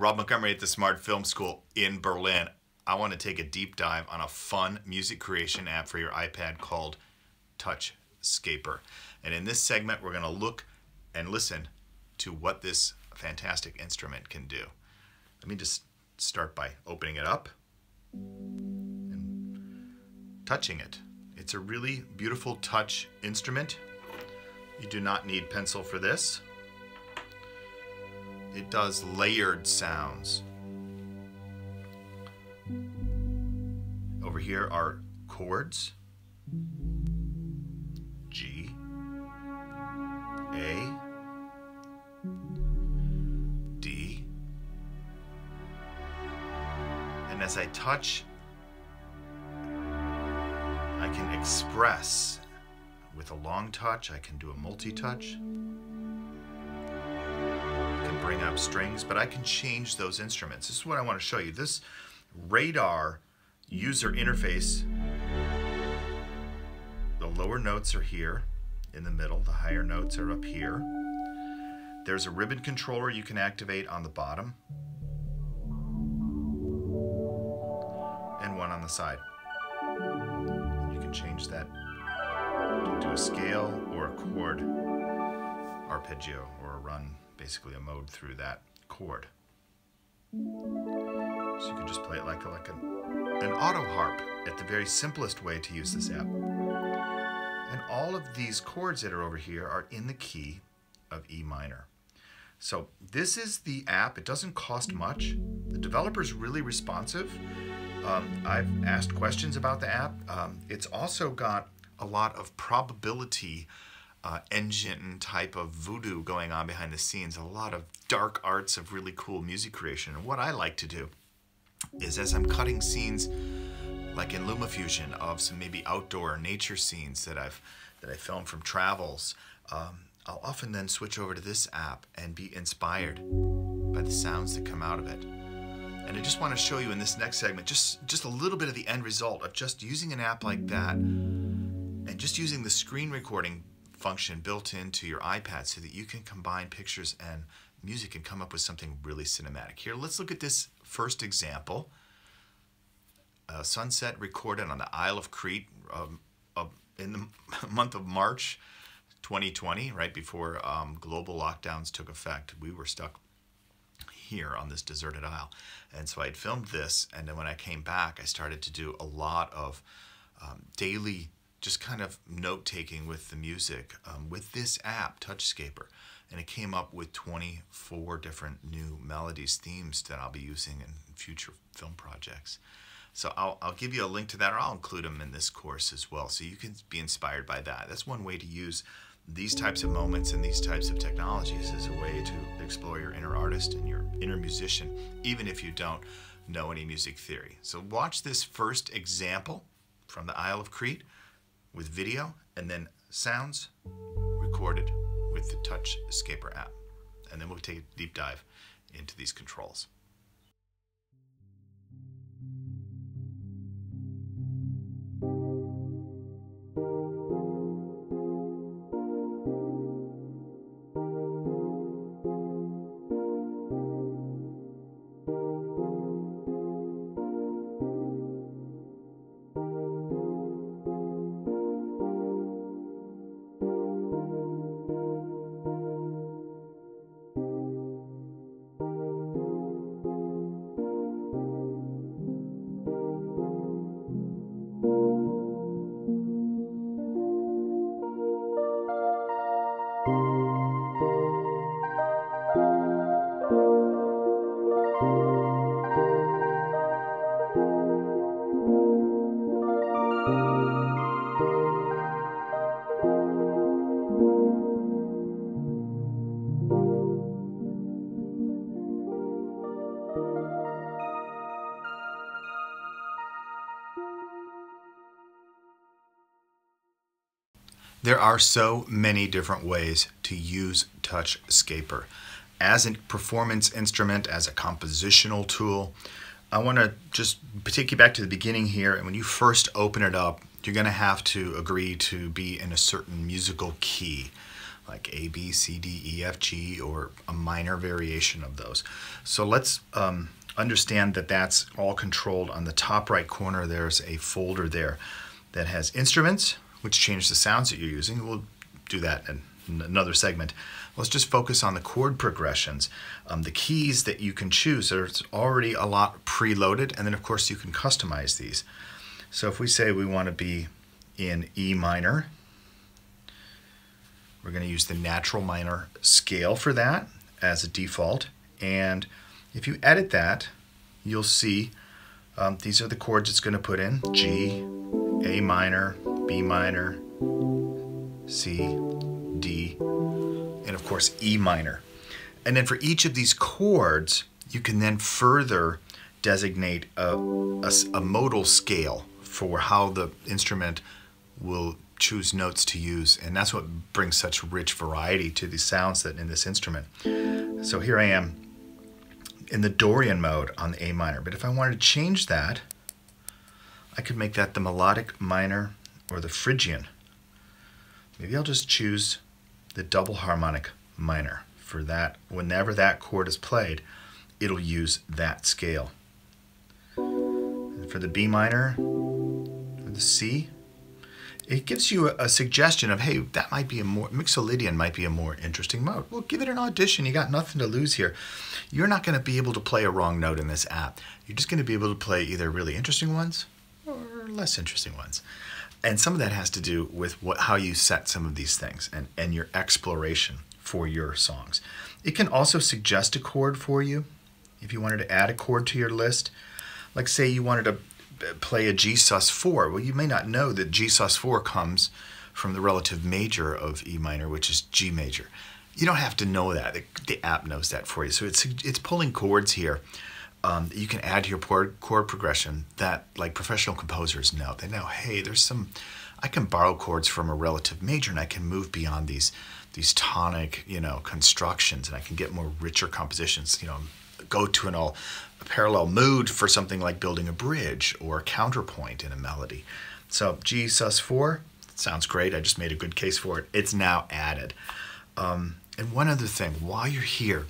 Rob Montgomery at the Smart Film School in Berlin. I want to take a deep dive on a fun music creation app for your iPad called Touchscaper. And in this segment, we're going to look and listen to what this fantastic instrument can do. Let me just start by opening it up and touching it. It's a really beautiful touch instrument. You do not need pencil for this. It does layered sounds. Over here are chords. G, A, D. And as I touch, I can express. With a long touch, I can do a multi-touch. I can bring up strings, but I can change those instruments. This is what I want to show you. This radar user interface, the lower notes are here in the middle, the higher notes are up here. There's a ribbon controller you can activate on the bottom and one on the side. You can change that to a scale or a chord arpeggio or a run, basically a mode through that chord. So you can just play it like an auto harp at the very simplest way to use this app. And all of these chords that are over here are in the key of E minor. So this is the app. It doesn't cost much. The developer's really responsive. I've asked questions about the app. It's also got a lot of probability engine type of voodoo going on behind the scenes, a lot of dark arts of really cool music creation. And what I like to do is, as I'm cutting scenes like in LumaFusion of some maybe outdoor nature scenes that I filmed from travels, I'll often then switch over to this app and be inspired by the sounds that come out of it. And I just want to show you in this next segment just a little bit of the end result of just using an app like that and just using the screen recording function built into your iPad so that you can combine pictures and music and come up with something really cinematic. Here, let's look at this first example. A sunset recorded on the Isle of Crete in the month of March 2020, right before global lockdowns took effect. We were stuck here on this deserted isle. And so I'd filmed this, and then when I came back, I started to do a lot of daily just kind of note-taking with the music with this app, Touchscaper. And it came up with 24 different new melodies, themes that I'll be using in future film projects. So I'll give you a link to that, or I'll include them in this course as well, so you can be inspired by that. That's one way to use these types of moments and these types of technologies as a way to explore your inner artist and your inner musician, even if you don't know any music theory. So watch this first example from the Isle of Crete with video and then sounds recorded with the Touchscaper app. And then we'll take a deep dive into these controls. There are so many different ways to use Touchscaper. As a performance instrument, as a compositional tool, I want to just take you back to the beginning here. And when you first open it up, you're going to have to agree to be in a certain musical key. like A, B, C, D, E, F, G, or a minor variation of those. So let's understand that that's all controlled. On the top right corner, there's a folder there that has instruments, which change the sounds that you're using. We'll do that in another segment. Let's just focus on the chord progressions. The keys that you can choose, there's already a lot preloaded, and then of course you can customize these. So if we say we want to be in E minor, we're going to use the natural minor scale for that as a default. And if you edit that, you'll see these are the chords it's going to put in: G, A minor, B minor, C, D, and of course E minor. And then for each of these chords, you can then further designate a modal scale for how the instrument will choose notes to use, and that's what brings such rich variety to the sounds that in this instrument. So here I am in the Dorian mode on the A minor, but if I wanted to change that, I could make that the melodic minor or the Phrygian. Maybe I'll just choose the double harmonic minor for that. Whenever that chord is played, it'll use that scale. And for the B minor or the C, it gives you a suggestion of, hey, that might be a more, Mixolydian might be a more interesting mode. Well, give it an audition. You got nothing to lose here. You're not going to be able to play a wrong note in this app. You're just going to be able to play either really interesting ones or less interesting ones. And some of that has to do with how you set some of these things and your exploration for your songs. It can also suggest a chord for you if you wanted to add a chord to your list. Like say you wanted to play a G sus4. Well, you may not know that G sus4 comes from the relative major of E minor, which is G major. You don't have to know that. The app knows that for you. So it's pulling chords here that you can add to your chord progression that like professional composers know. They know, hey, I can borrow chords from a relative major and I can move beyond these tonic, constructions, and I can get more richer compositions, go to a parallel mood for something like building a bridge or a counterpoint in a melody. So G sus4 sounds great. I just made a good case for it. It's now added. And one other thing, while you're here,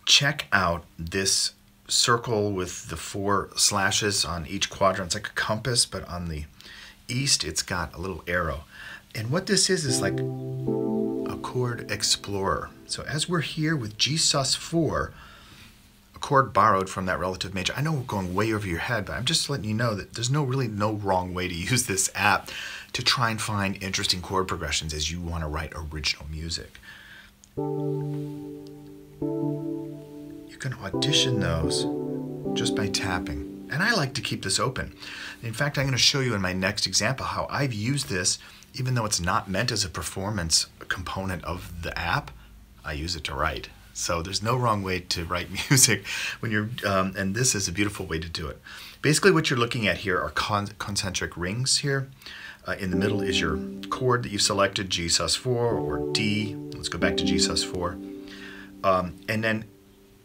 check out this circle with the 4 slashes on each quadrant. It's like a compass, but on the east, it's got a little arrow. And what this is like a chord explorer. So as we're here with G sus4, a chord borrowed from that relative major. I know we're going way over your head, but I'm just letting you know that there's really no wrong way to use this app to try and find interesting chord progressions as you want to write original music. You can audition those just by tapping. And I like to keep this open. In fact, I'm going to show you in my next example how I've used this, even though it's not meant as a performance component of the app, I use it to write. So there's no wrong way to write music when you're, and this is a beautiful way to do it. Basically what you're looking at here are concentric rings here. In the middle is your chord that you selected, G sus4 or D. Let's go back to G sus4. And then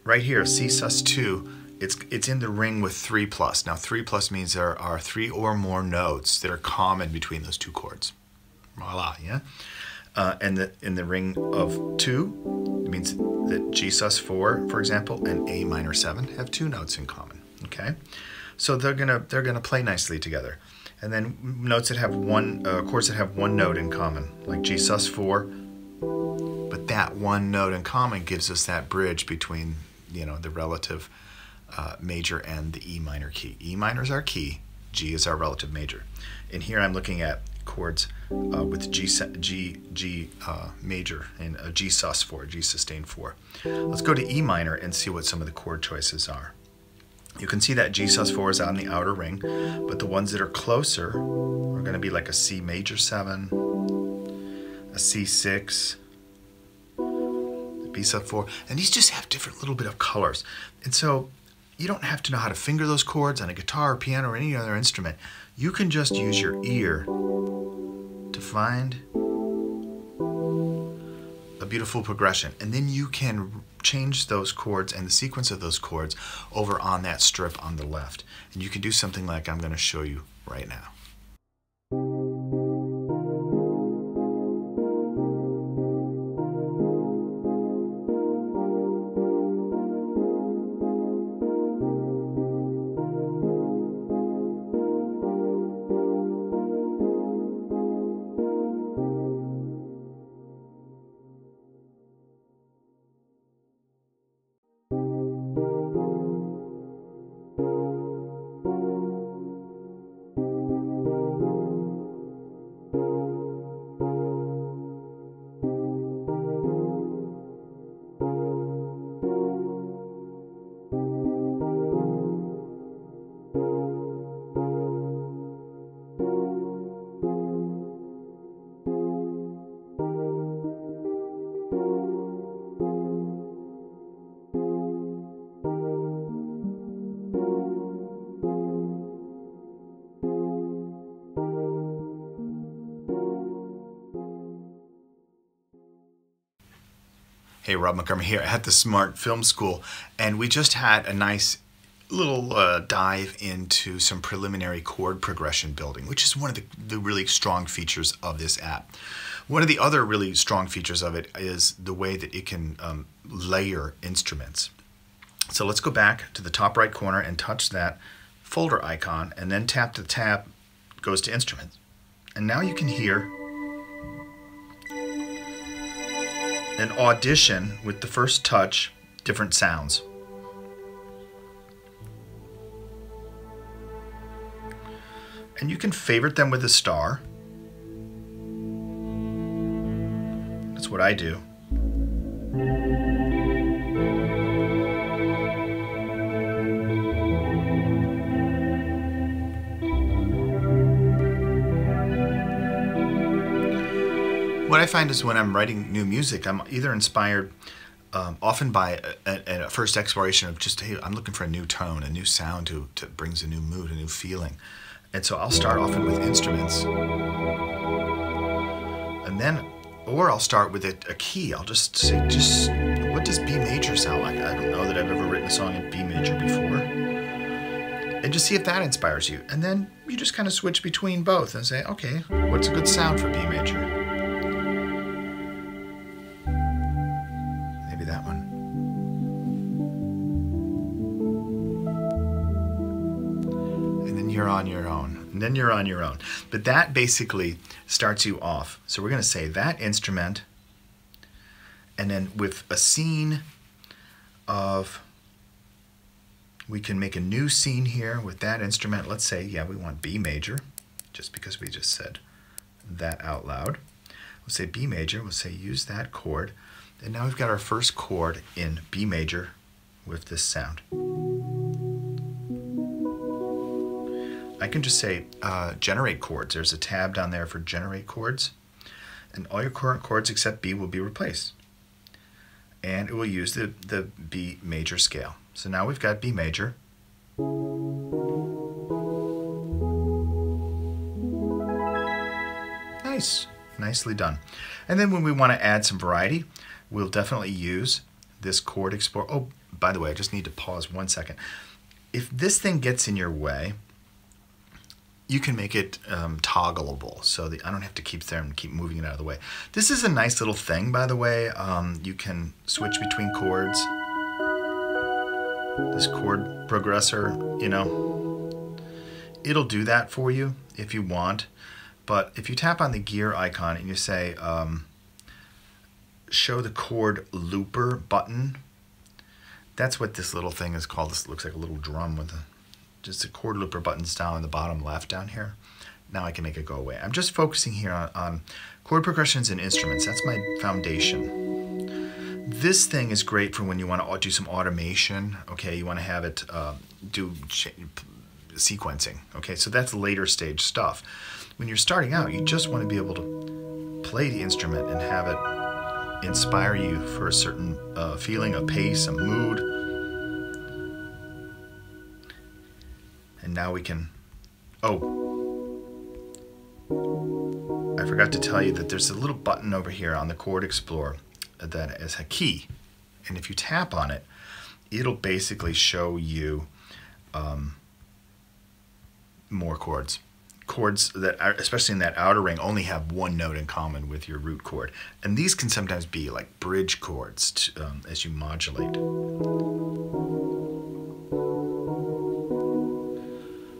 right here, C sus2, it's in the ring with 3+. Now 3+ means there are 3 or more notes that are common between those two chords. Voila, yeah? And in the ring of 2, it means that G sus4, for example, and A minor 7 have 2 notes in common. Okay, so they're gonna play nicely together. And then notes that have chords that have 1 note in common, like G sus4. But that 1 note in common gives us that bridge between the relative major and the E minor key. E minor is our key, G is our relative major. And here I'm looking at chords with G major and G sus4, G sustained 4. Let's go to E minor and see what some of the chord choices are. You can see that G sus4 is out in the outer ring, but the ones that are closer are going to be like a C major 7, a C6, a B sub4, and these just have different little bit of colors. And so you don't have to know how to finger those chords on a guitar or piano or any other instrument. You can just use your ear to find a beautiful progression, and then you can change those chords and the sequence of those chords over on that strip on the left. And you can do something like I'm going to show you right now. Hey, Rob Montgomery here at the Smart Film School, and we just had a nice little dive into some preliminary chord progression building, which is one of the really strong features of this app. One of the other really strong features of it is the way that it can layer instruments. So let's go back to the top right corner and touch that folder icon, and then tap the tab, goes to instruments. And now you can hear an audition with the first touch, different sounds. And you can favorite them with a star. That's what I do. What I find is when I'm writing new music, I'm either inspired often by a first exploration of just, hey, I'm looking for a new tone, a new sound to brings a new mood, a new feeling. And so I'll start often with instruments. And then, or I'll start with a key. I'll just say, what does B major sound like? I don't know that I've ever written a song in B major before. And just see if that inspires you. And then you just kind of switch between both and say, okay, what's a good sound for B major? Maybe that one. And then you're on your own. And then you're on your own. But that basically starts you off. So we're going to say that instrument, and then with a scene of, we can make a new scene here with that instrument. Let's say, yeah, we want B major, just because we just said that out loud. We'll say B major, we'll say use that chord. And now we've got our first chord in B major with this sound. I can just say generate chords. There's a tab down there for generate chords. And all your current chords except B will be replaced. And it will use the B major scale. So now we've got B major. Nice. Nicely done. And then when we want to add some variety, we'll definitely use this chord explorer. Oh, by the way, I just need to pause 1 second. If this thing gets in your way, you can make it toggleable so that I don't have to keep there and keep moving it out of the way. This is a nice little thing, by the way. You can switch between chords. This chord progressor, you know, it'll do that for you if you want. But if you tap on the gear icon and you say, show the chord looper button, that's what this little thing is called. This looks like a little drum with just the chord looper buttons down in the bottom left down here. Now I can make it go away. I'm just focusing here on chord progressions and instruments. That's my foundation. This thing is great for when you want to do some automation. Okay, you want to have it do sequencing. Okay, so that's later stage stuff. When you're starting out, you just want to be able to play the instrument and have it inspire you for a certain feeling, a pace, a mood. And now we can, oh, I forgot to tell you that there's a little button over here on the Chord Explorer that is a key. And if you tap on it, it'll basically show you more chords. Chords that are, especially in that outer ring, only have one note in common with your root chord. And these can sometimes be like bridge chords as you modulate.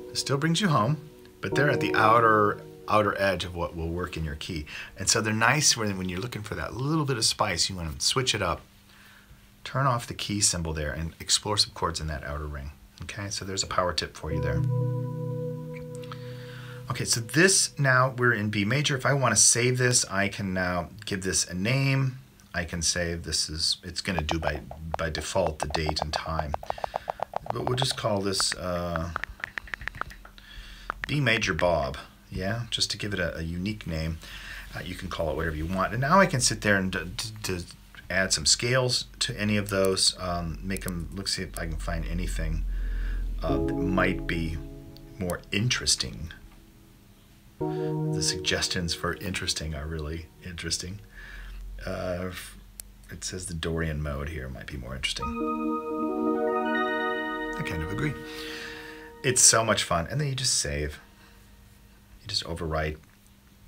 It still brings you home, but they're at the outer edge of what will work in your key. And so they're nice when you're looking for that little bit of spice. You want to switch it up, turn off the key symbol there, and explore some chords in that outer ring. Okay, so there's a power tip for you there. Okay, so this, now we're in B major. If I want to save this, I can now give this a name. I can say this is, it's going to do by default the date and time. But we'll just call this B major Bob, yeah, just to give it a unique name. You can call it whatever you want. And now I can sit there and to add some scales to any of those, make them, see if I can find anything that might be more interesting. The suggestions for interesting are really interesting. It says the Dorian mode here might be more interesting. I kind of agree. It's so much fun. And then you just save. You just overwrite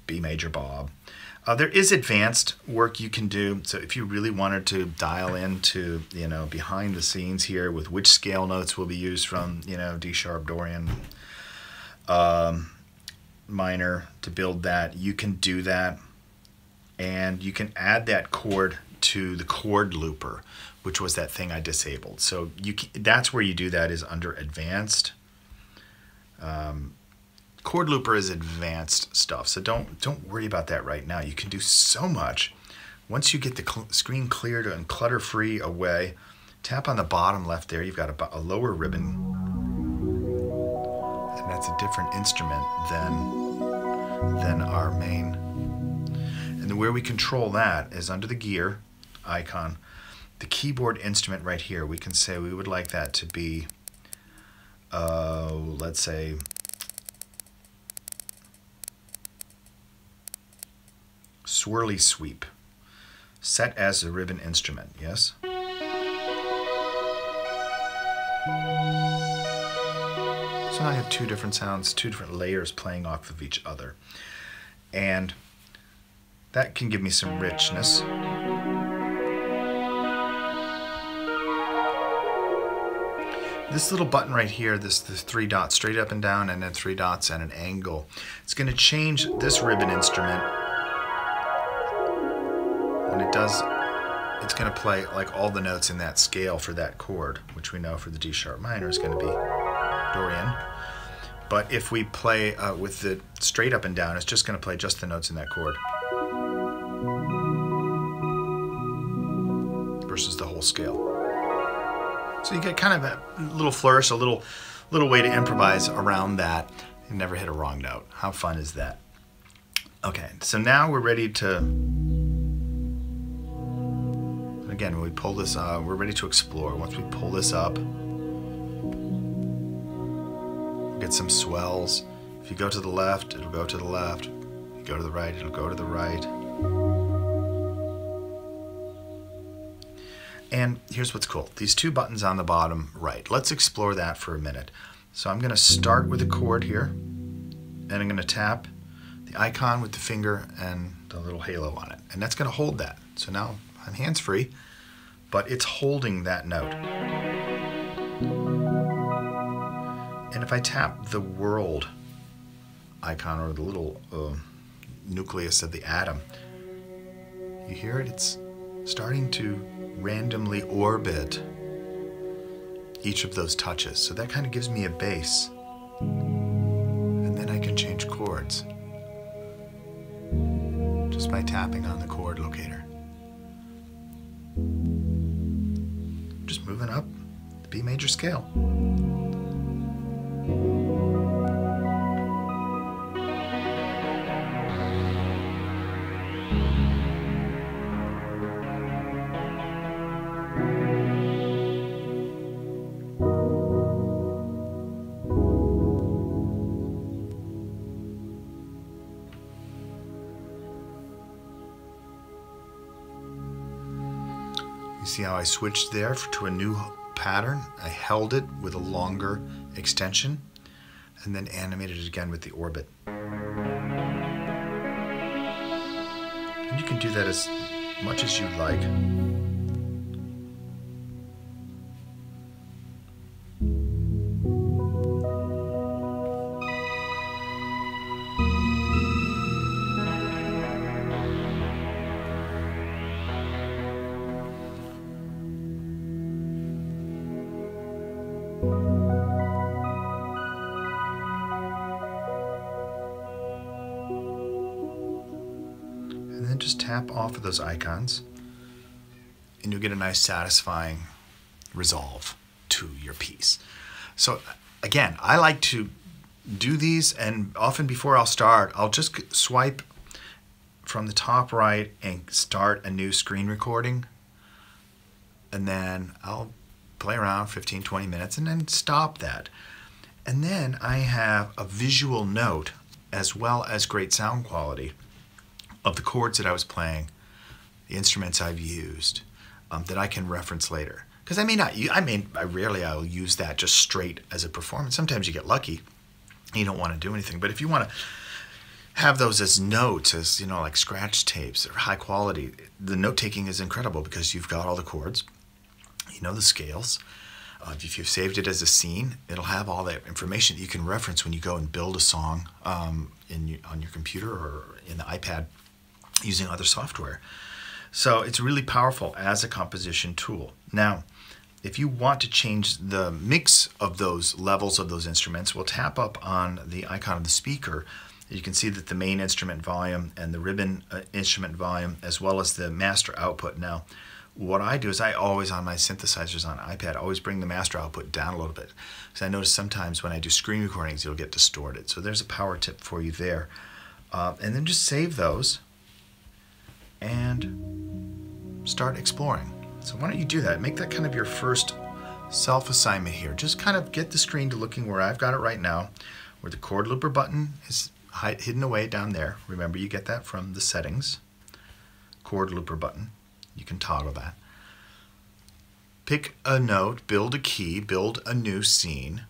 B major Bob. There is advanced work you can do. So if you really wanted to dial into, behind the scenes here with which scale notes will be used from, D sharp, Dorian, minor to build that, you can do that. And you can add that chord to the chord looper, which was that thing I disabled. So that's where you do that, is under advanced. Chord looper is advanced stuff, so don't worry about that right now. You can do so much. Once you get the screen cleared and clutter-free away, tap on the bottom left there. You've got a lower ribbon, and that's a different instrument than our main. And where we control that is under the gear icon, the keyboard instrument right here. We can say we would like that to be, let's say, swirly sweep, set as a ribbon instrument, yes? So now I have two different sounds, two different layers playing off of each other. And that can give me some richness. This little button right here, the 3 dots straight up and down, and then 3 dots at an angle, it's going to change this ribbon instrument. When it does, it's going to play like all the notes in that scale for that chord, which we know for the D sharp minor is going to be Dorian. But if we play with the straight up and down, it's just going to play just the notes in that chord versus the whole scale. So you get kind of a little flourish, a little way to improvise around that and never hit a wrong note. How fun is that? Okay, so now we're ready to, again, when we pull this, we're ready to explore. Once we pull this up, get some swells. If you go to the left, it'll go to the left. If you go to the right, it'll go to the right. And here's what's cool. These 2 buttons on the bottom right. Let's explore that for a minute. So I'm going to start with a chord here, and I'm going to tap the icon with the finger and the little halo on it. And that's going to hold that. So now I'm hands-free, but it's holding that note. And if I tap the world icon, or the little nucleus of the atom, you hear it? It's starting to randomly orbit each of those touches. So that kind of gives me a base. And then I can change chords just by tapping on the chord locator. Just moving up the B major scale. You see how I switched there to a new pattern? I held it with a longer extension and then animated it again with the orbit. And you can do that as much as you like. And then just tap off of those icons and you'll get a nice satisfying resolve to your piece. So again, I like to do these, and often before I'll start, I'll just swipe from the top right and start a new screen recording, and then I'll play around 15-20 minutes and then stop that. And then I have a visual note as well as great sound quality of the chords that I was playing, the instruments I've used, that I can reference later. Because I rarely I'll use that just straight as a performance. Sometimes you get lucky, and you don't want to do anything. But if you want to have those as notes, as like scratch tapes or high quality, the note taking is incredible because you've got all the chords, the scales. If you've saved it as a scene, it'll have all that information that you can reference when you go and build a song on your computer or in the iPad using other software. So it's really powerful as a composition tool. Now, if you want to change the mix of those levels of those instruments, we'll tap up on the icon of the speaker. You can see that the main instrument volume and the ribbon instrument volume, as well as the master output. Now, what I do is I always, on my synthesizers on iPad, always bring the master output down a little bit. Because I notice sometimes when I do screen recordings, it'll get distorted. So there's a power tip for you there. And then just save those and start exploring. So why don't you do that? Make that kind of your first self-assignment here. Just kind of get the screen to looking where I've got it right now, where the chord looper button is hidden away down there. Remember, you get that from the settings. Chord looper button. You can toggle that. Pick a note, build a key, build a new scene,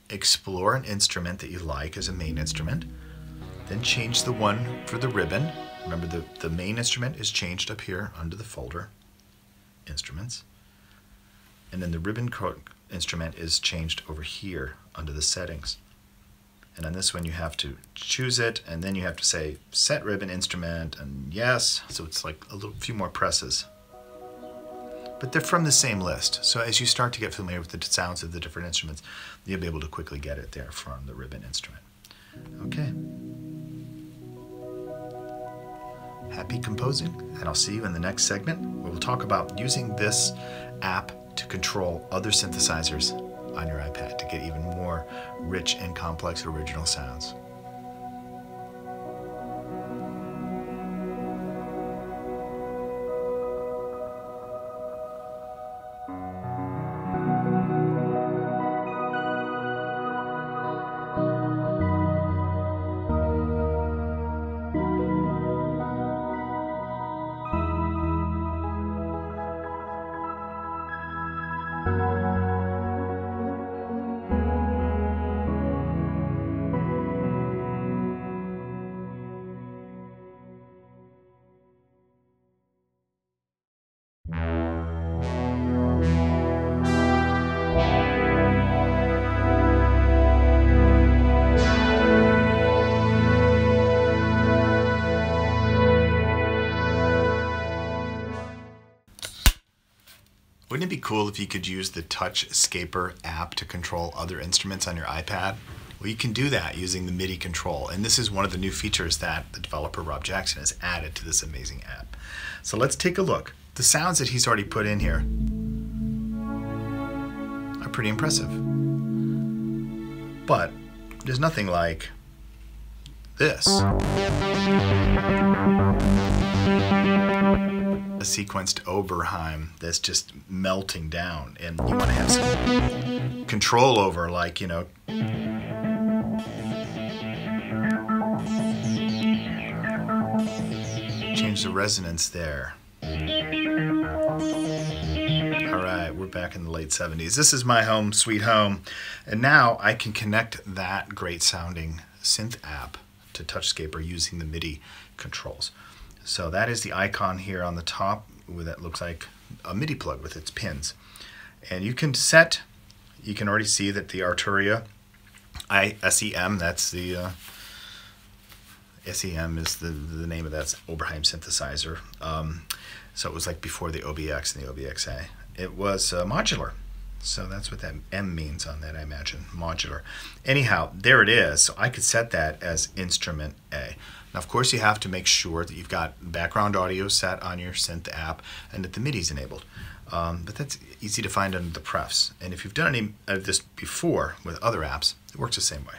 explore an instrument that you like as a main instrument, then change the one for the ribbon. Remember, the main instrument is changed up here under the folder, Instruments. And then the ribbon instrument is changed over here under the Settings. And on this one you have to choose it, and then you have to say set ribbon instrument, and yes. So it's like a few more presses. But they're from the same list. So as you start to get familiar with the sounds of the different instruments, you'll be able to quickly get it there from the ribbon instrument. Okay. Happy composing, and I'll see you in the next segment where we'll talk about using this app to control other synthesizers on your iPad to get even more rich and complex original sounds. Wouldn't it be cool if you could use the Touchscaper app to control other instruments on your iPad? Well, you can do that using the MIDI control, and this is one of the new features that the developer Robb Jackson has added to this amazing app. So let's take a look. The sounds that he's already put in here are pretty impressive. But there's nothing like this. A sequenced Oberheim that's just melting down, and you want to have some control over, like, change the resonance there. Alright, we're back in the late 70s. This is my home sweet home, and now I can connect that great sounding synth app to Touchscaper using the MIDI controls. So that is the icon here on the top that looks like a MIDI plug with its pins. And you can set, you can already see that the Arturia SEM, that's the SEM is the name of that Oberheim synthesizer. So it was like before the OBX and the OBXA. It was modular. So that's what that M means on that, I imagine, modular. Anyhow, there it is. So I could set that as instrument A. Now, of course, you have to make sure that you've got background audio set on your synth app and that the MIDI is enabled. But that's easy to find under the prefs. And if you've done any of this before with other apps, it works the same way.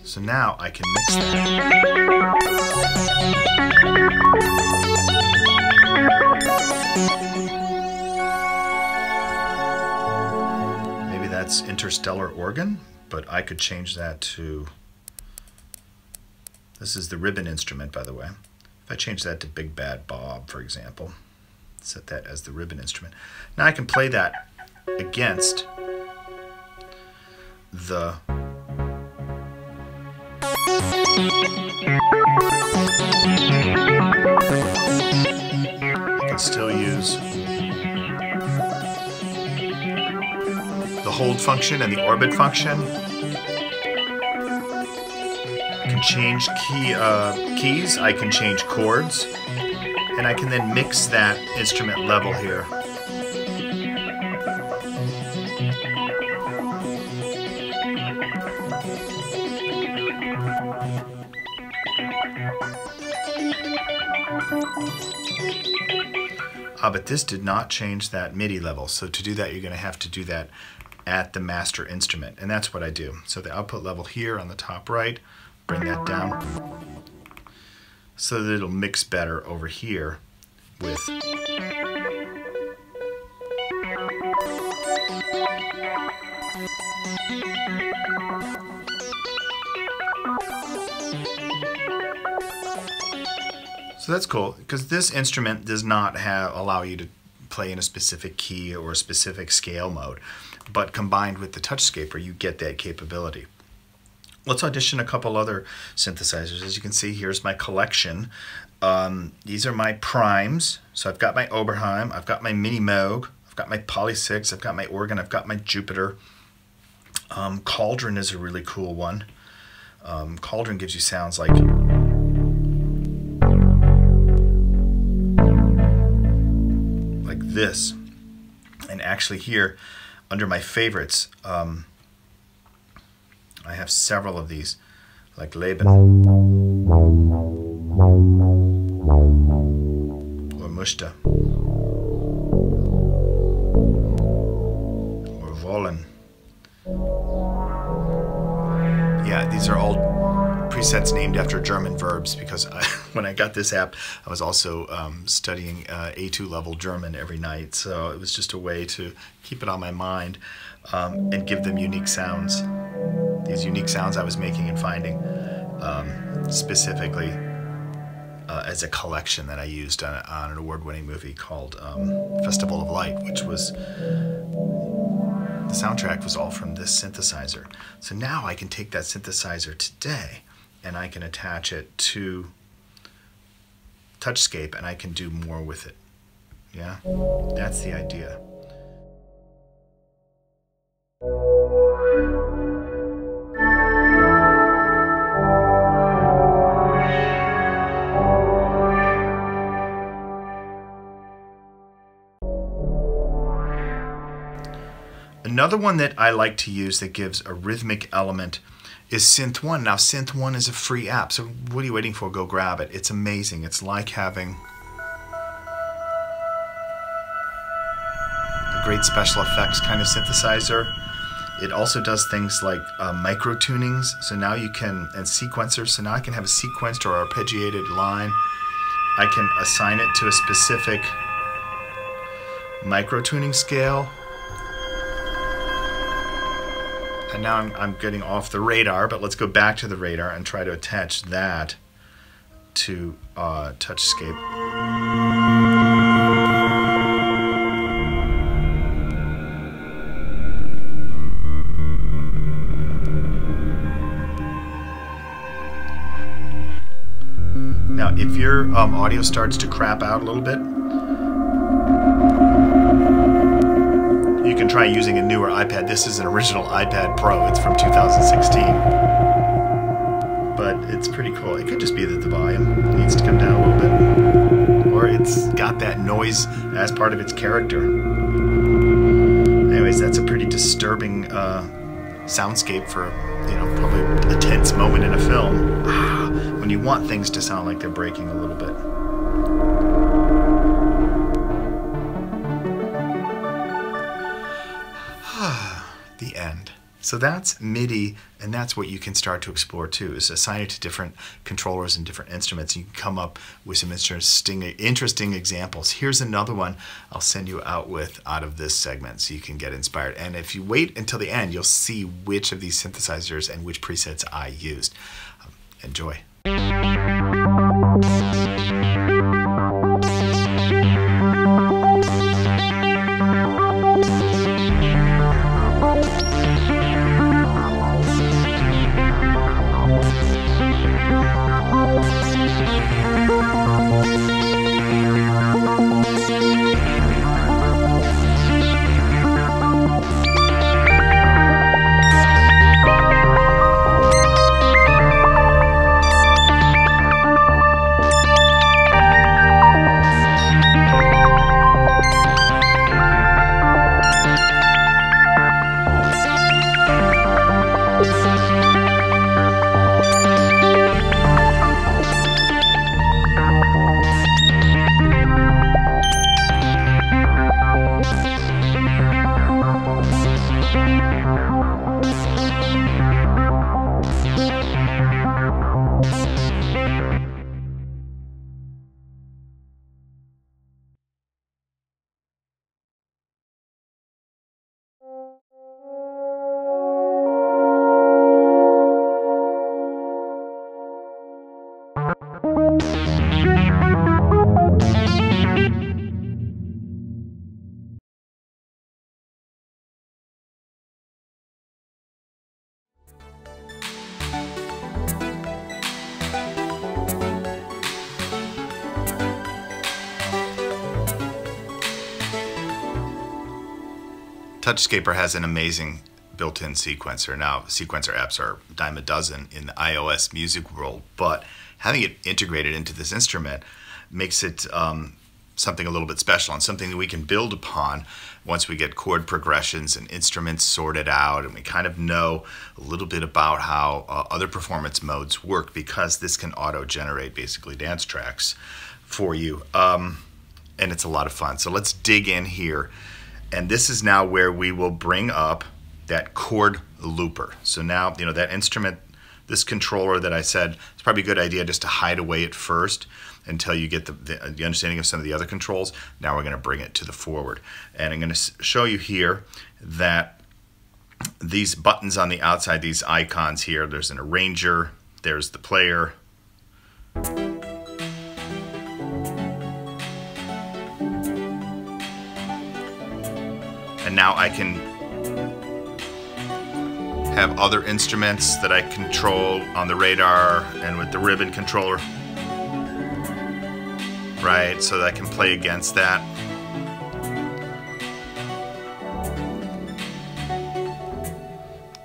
So now I can mix that. that's interstellar organ, but I could change that to, this is the ribbon instrument, by the way. If I change that to Big Bad Bob, for example, set that as the ribbon instrument. Now I can play that against the I can still use the hold function and the orbit function. I can change keys, I can change chords, and I can then mix that instrument level here. But this did not change that MIDI level. So to do that, you're going to have to do that at the master instrument. And that's what I do. So the output level here on the top right, bring that down so that it'll mix better over here with So that's cool, because this instrument does not allow you to play in a specific key or a specific scale mode, but combined with the Touchscaper, you get that capability. Let's audition a couple other synthesizers. As you can see, here's my collection. These are my primes. So I've got my Oberheim, I've got my Mini Moog, I've got my Poly 6, I've got my organ, I've got my Jupiter. Cauldron is a really cool one. Cauldron gives you sounds like this. And actually here, under my favorites, I have several of these, like Leben or Muster or Wollen. Yeah, these are all presets named after German verbs, because when I got this app, I was also studying A2 level German every night, so it was just a way to keep it on my mind and give them unique sounds. These unique sounds I was making and finding specifically as a collection that I used on an award-winning movie called Festival of Light, which was, the soundtrack was all from this synthesizer. So now I can take that synthesizer today and I can attach it to Touchscape and I can do more with it. Yeah, that's the idea. Another one that I like to use that gives a rhythmic element is Synth One. Now, Synth One is a free app, so what are you waiting for? Go grab it. It's amazing. It's like having a great special effects kind of synthesizer. It also does things like micro tunings, so now you can, and sequencers, so now I can have a sequenced or arpeggiated line. I can assign it to a specific micro tuning scale. And now I'm getting off the radar, but let's go back to the radar and try to attach that to Touchscape. Now, if your audio starts to crap out a little bit, you can try using a newer iPad. This is an original iPad Pro. It's from 2016. But it's pretty cool. It could just be that the volume needs to come down a little bit. Or it's got that noise as part of its character. Anyways, that's a pretty disturbing soundscape for, you know, probably a tense moment in a film. When you want things to sound like they're breaking a little bit. The end. So that's MIDI, and that's what you can start to explore too, is assign it to different controllers and different instruments. You can come up with some interesting examples. Here's another one I'll send you out of this segment so you can get inspired. And if you wait until the end, you'll see which of these synthesizers and which presets I used. Enjoy. Touchscaper has an amazing built-in sequencer. Now, sequencer apps are a dime a dozen in the iOS music world, but having it integrated into this instrument makes it something a little bit special and something that we can build upon once we get chord progressions and instruments sorted out and we kind of know a little bit about how other performance modes work, because this can auto-generate basically dance tracks for you. And it's a lot of fun. So let's dig in here. And this is now where we will bring up that chord looper. So now, you know, that instrument, this controller that I said, it's probably a good idea just to hide away at first until you get the understanding of some of the other controls. Now we're going to bring it to the forward. And I'm going to show you here that these buttons on the outside, these icons here, there's an arranger, there's the player. And now I can have other instruments that I control on the radar and with the ribbon controller, right? So that I can play against that.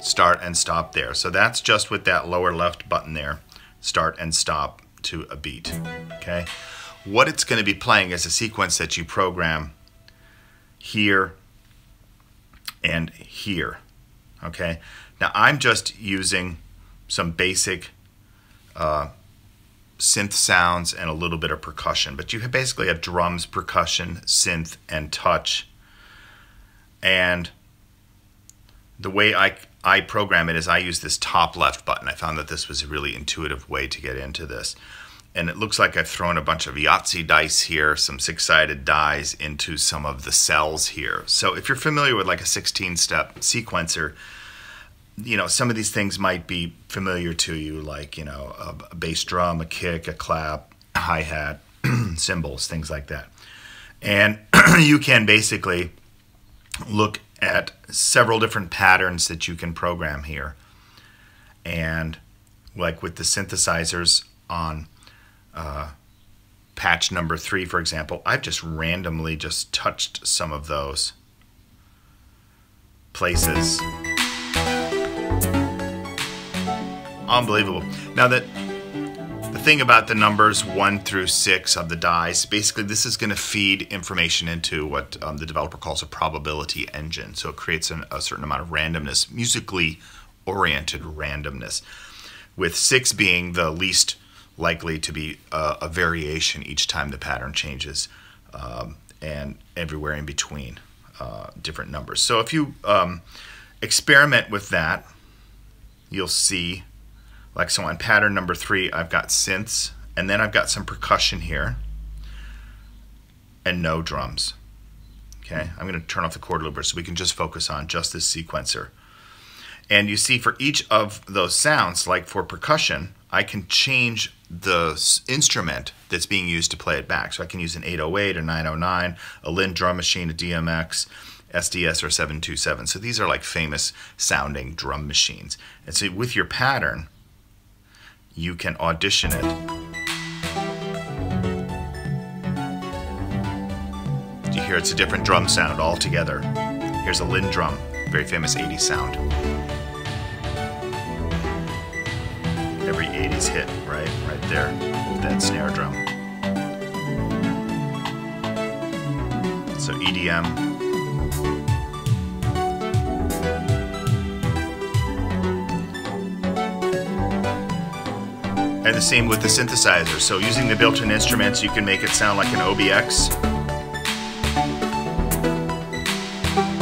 Start and stop there. So that's just with that lower left button there, start and stop to a beat, okay? What it's going to be playing is a sequence that you program here and here, okay? Now I'm just using some basic synth sounds and a little bit of percussion, but you basically have drums, percussion, synth, and touch. And the way I program it is I use this top left button. I found that this was a really intuitive way to get into this. And it looks like I've thrown a bunch of Yahtzee dice here, some six-sided dies into some of the cells here. So if you're familiar with like a 16-step sequencer, you know, some of these things might be familiar to you, like, you know, a bass drum, a kick, a clap, a hi-hat, cymbals, things like that. And you can basically look at several different patterns that you can program here. And like with the synthesizers on patch number 3, for example, I've just randomly just touched some of those places. Unbelievable. Now that the thing about the numbers 1 through 6 of the dice, basically this is going to feed information into what the developer calls a probability engine. So it creates a certain amount of randomness, musically oriented randomness, with 6 being the least likely to be a variation each time the pattern changes, and everywhere in between different numbers. So if you experiment with that. You'll see, like, so on pattern number 3, I've got synths, and then I've got some percussion here, and no drums. Okay, I'm going to turn off the chord looper so we can just focus on just this sequencer. And you see for each of those sounds, like for percussion, I can change the instrument that's being used to play it back. So I can use an 808, a 909, a Linn drum machine, a DMX, SDS, or 727. So these are like famous sounding drum machines. And so with your pattern, you can audition it. You hear it's a different drum sound altogether. Here's a Linn drum, very famous 80s sound. Every 80s hit, right there, with that snare drum. So EDM. And the same with the synthesizer. So using the built-in instruments, you can make it sound like an OBX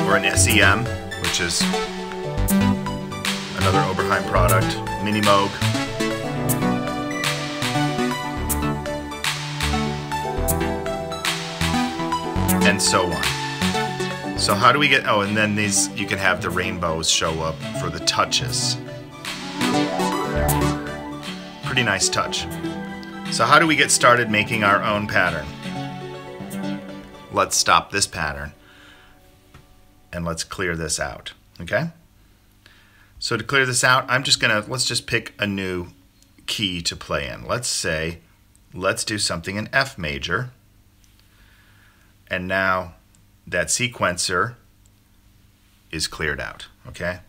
or an SEM, which is another Oberheim product, Mini Moog. And so on. So how do we get, oh, and then these, you can have the rainbows show up for the touches. Pretty nice touch. So how do we get started making our own pattern? Let's stop this pattern and let's clear this out, okay? So to clear this out, let's just pick a new key to play in. Let's say, let's do something in F major. And now that sequencer is cleared out, okay?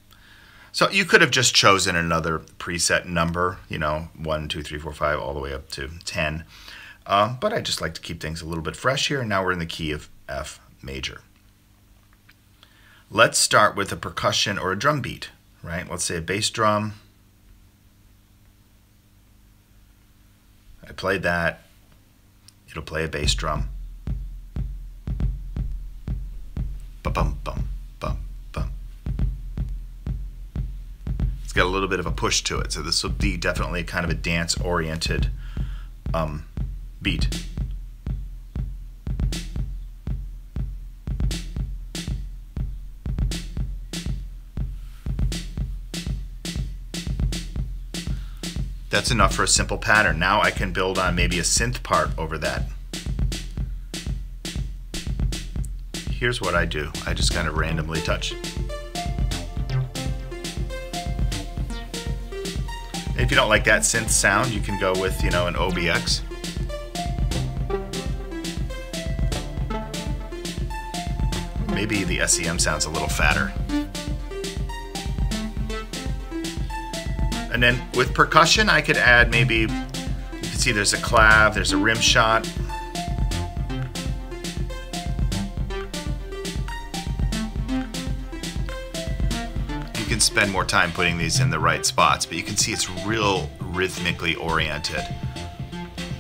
So you could have just chosen another preset number, you know, 1, 2, 3, 4, 5, all the way up to 10. But I just like to keep things a little bit fresh here. And now we're in the key of F major. Let's start with a percussion or a drum beat, right? Let's say a bass drum. I played that. It'll play a bass drum. Bum, bum, bum, bum. It's got a little bit of a push to it, so this will be definitely kind of a dance-oriented beat. That's enough for a simple pattern. Now I can build on maybe a synth part over that. Here's what I do. I just kind of randomly touch. If you don't like that synth sound, you can go with, you know, an OBX. Maybe the SEM sounds a little fatter. And then with percussion, I could add maybe, you can see there's a clav, there's a rim shot. You can spend more time putting these in the right spots, but you can see it's real rhythmically oriented.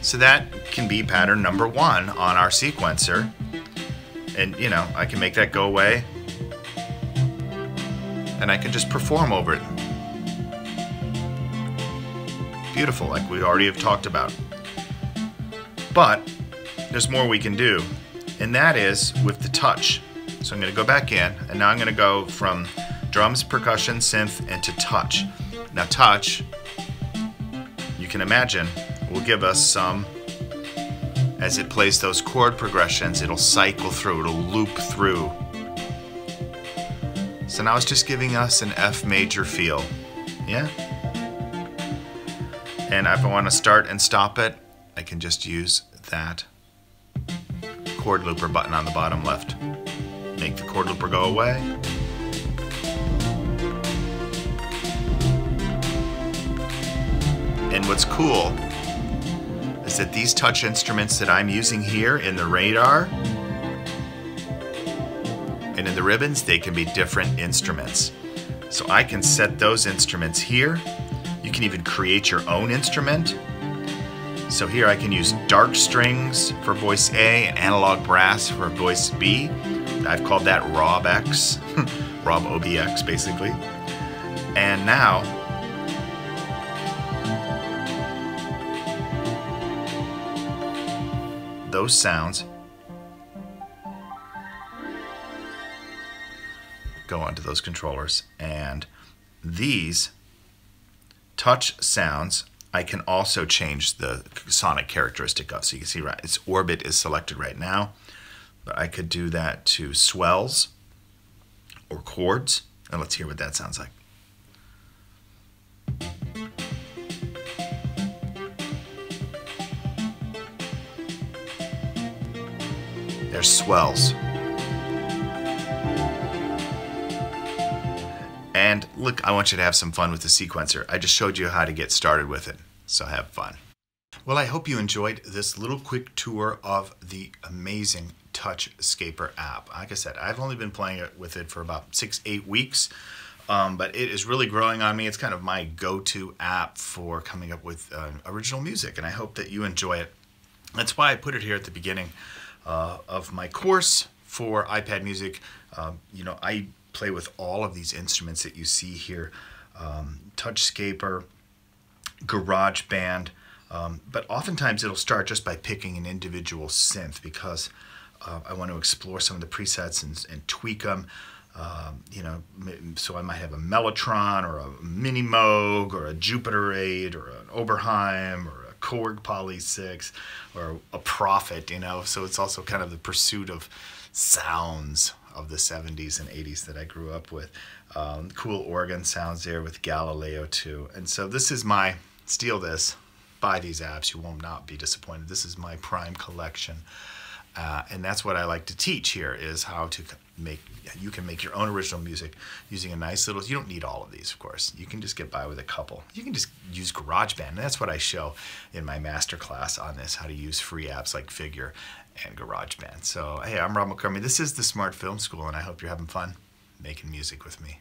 So that can be pattern number 1 on our sequencer. And, you know, I can make that go away. And I can just perform over it. Beautiful, like we already have talked about. But there's more we can do, and that is with the touch. So I'm going to go back in, and now I'm going to go from drums, percussion, synth, and to touch. Now touch, you can imagine, will give us some, as it plays those chord progressions, it'll cycle through, it'll loop through. So now it's just giving us an F major feel, yeah? And if I want to start and stop it, I can just use that chord looper button on the bottom left. Make the chord looper go away. And what's cool is that these touch instruments that I'm using here in the radar and in the ribbons, they can be different instruments. So I can set those instruments here. You can even create your own instrument. So here I can use dark strings for voice A and analog brass for voice B. I've called that Robb X. Robb OBX basically. And now those sounds go onto those controllers, and these touch sounds I can also change the sonic characteristic of. So you can see right, its orbit is selected right now, but I could do that to swells or chords, and let's hear what that sounds like. There's swells. And look, I want you to have some fun with the sequencer. I just showed you how to get started with it, so have fun. Well, I hope you enjoyed this little quick tour of the amazing Touchscaper app. Like I said, I've only been playing with it for about 6-8 weeks, but it is really growing on me. It's kind of my go-to app for coming up with original music, and I hope that you enjoy it. That's why I put it here at the beginning of my course for iPad music. You know, I play with all of these instruments that you see here, Touchscaper, GarageBand, but oftentimes it'll start just by picking an individual synth because I want to explore some of the presets and tweak them. You know, so I might have a Mellotron or a Mini Moog or a Jupiter 8 or an Oberheim or a Korg Poly 6 or a Prophet, you know, so it's also kind of the pursuit of sounds of the 70s and 80s that I grew up with. Cool organ sounds there with Galileo too. And so this is my, steal this, buy these apps, you will not be disappointed. This is my prime collection. And that's what I like to teach here, is how to make, you can make your own original music using a nice little, you don't need all of these, of course. You can just get by with a couple. You can just use GarageBand. And that's what I show in my master class on this, how to use free apps like Figure and GarageBand. So, hey, I'm Rob Montgomery. This is the Smart Film School, and I hope you're having fun making music with me.